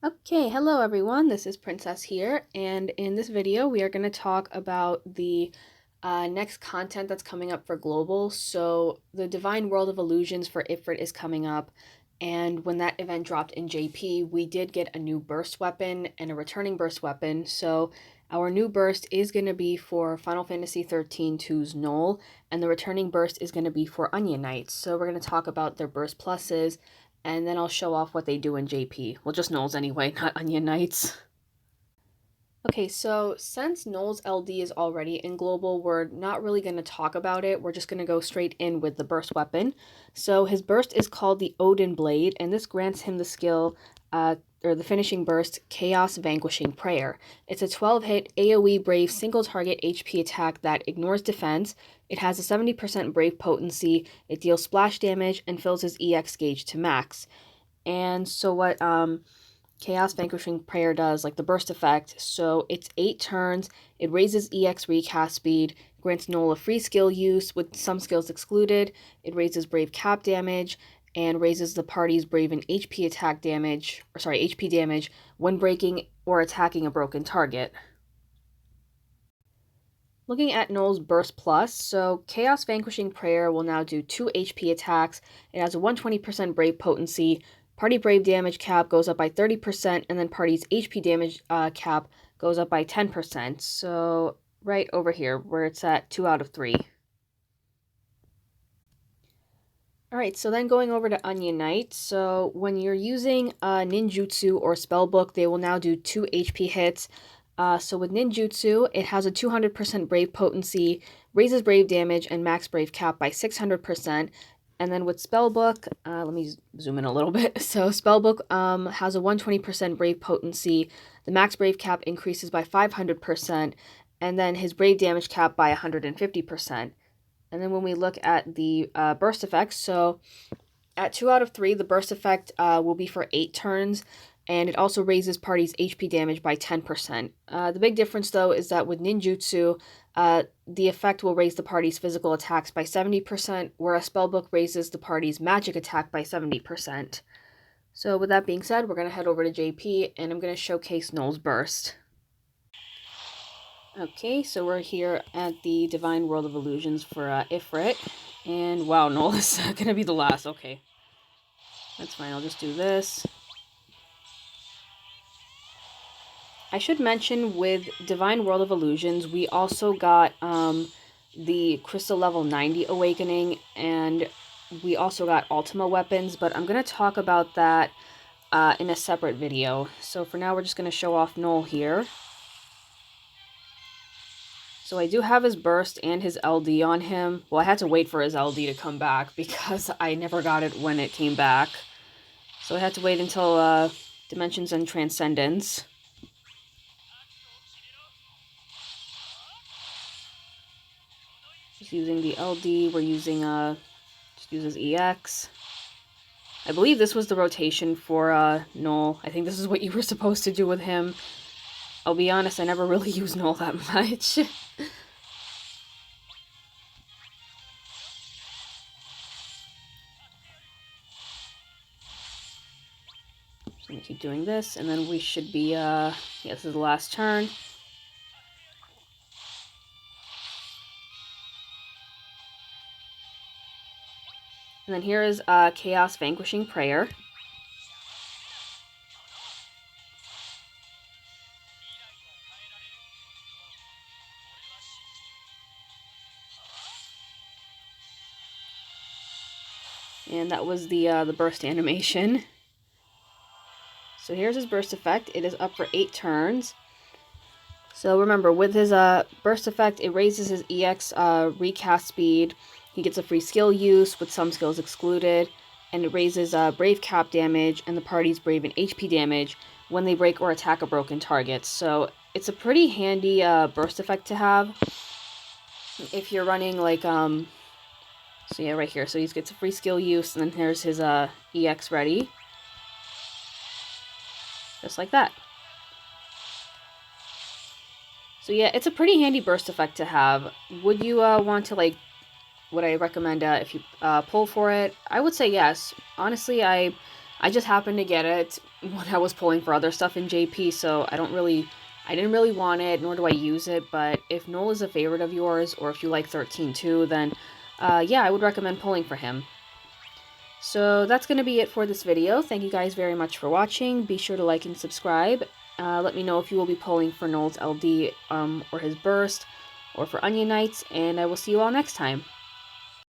Okay, hello everyone, this is Princess here, and in this video we are going to talk about the next content that's coming up for Global. So the Divine World of Illusions for Ifrit is coming up, and when that event dropped in JP, we did get a new burst weapon and a returning burst weapon. So our new burst is going to be for Final Fantasy 13-2's Noel, and the returning burst is going to be for Onion Knights. So we're going to talk about their burst pluses, and then I'll show off what they do in JP. Well, just Noel's anyway, not Onion Knights. Okay, so since Noel's LD is already in Global, we're not really going to talk about it. We're just going to go straight in with the burst weapon. So his burst is called the Odin Blade, and this grants him the skill, or the finishing burst, Chaos Vanquishing Prayer. It's a 12-hit AoE Brave single-target HP attack that ignores defense. It has a 70% Brave potency, it deals splash damage, and fills his EX gauge to max. And so what Chaos Vanquishing Prayer does, like the burst effect, so it's 8 turns, it raises EX recast speed, grants Noel a free skill use with some skills excluded, it raises Brave cap damage, and raises the party's Brave and HP attack damage, HP damage when breaking or attacking a broken target. Looking at Noel's Burst Plus, so Chaos Vanquishing Prayer will now do 2 HP attacks. It has a 120% Brave potency. Party Brave damage cap goes up by 30%, and then party's HP damage cap goes up by 10%. So right over here, where it's at 2 out of 3. Alright, so then going over to Onion Knight. So when you're using Ninjutsu or Spellbook, they will now do 2 HP hits. So with Ninjutsu, it has a 200% Brave potency, raises Brave damage, and max Brave cap by 600%. And then with Spellbook, let me zoom in a little bit. So Spellbook has a 120% Brave potency, the max Brave cap increases by 500%, and then his Brave damage cap by 150%. And then when we look at the burst effects, so at 2 out of 3, the burst effect will be for 8 turns, and it also raises party's HP damage by 10%. The big difference, though, is that with Ninjutsu, the effect will raise the party's physical attacks by 70%, whereas Spellbook raises the party's magic attack by 70%. So with that being said, we're going to head over to JP, and I'm going to showcase Noel's burst. Okay, so we're here at the Divine World of Illusions for Ifrit, and wow, Noel is going to be the last. Okay, that's fine, I'll just do this. I should mention with Divine World of Illusions, we also got the Crystal Level 90 Awakening, and we also got Ultima weapons, but I'm going to talk about that in a separate video. So for now, we're just going to show off Noel here. So I do have his burst and his LD on him. Well, I had to wait for his LD to come back because I never got it when it came back. So I had to wait until Dimensions and Transcendence. Just using the LD, we're using, just uses EX. I believe this was the rotation for Noel. I think this is what you were supposed to do with him. I'll be honest, I never really use Noel that much. So I'm gonna keep doing this, and then we should be, yeah, this is the last turn. And then here is Chaos Vanquishing Prayer. And that was the burst animation. So here's his burst effect. It is up for 8 turns. So remember, with his burst effect, it raises his EX recast speed. He gets a free skill use with some skills excluded. And it raises Brave cap damage and the party's Brave and HP damage when they break or attack a broken target. So it's a pretty handy burst effect to have if you're running like so yeah, right here. So he gets a free skill use, and then here's his EX ready. Just like that. So yeah, it's a pretty handy burst effect to have. Would you want to, like, would I recommend if you pull for it? I would say yes. Honestly, I I just happened to get it when I was pulling for other stuff in JP, so I didn't really want it, nor do I use it, but if Noel is a favorite of yours, or if you like 13 too, then yeah, I would recommend pulling for him. So that's going to be it for this video. Thank you guys very much for watching. Be sure to like and subscribe. Let me know if you will be pulling for Noel's LD or his burst or for Onion Knights, and I will see you all next time.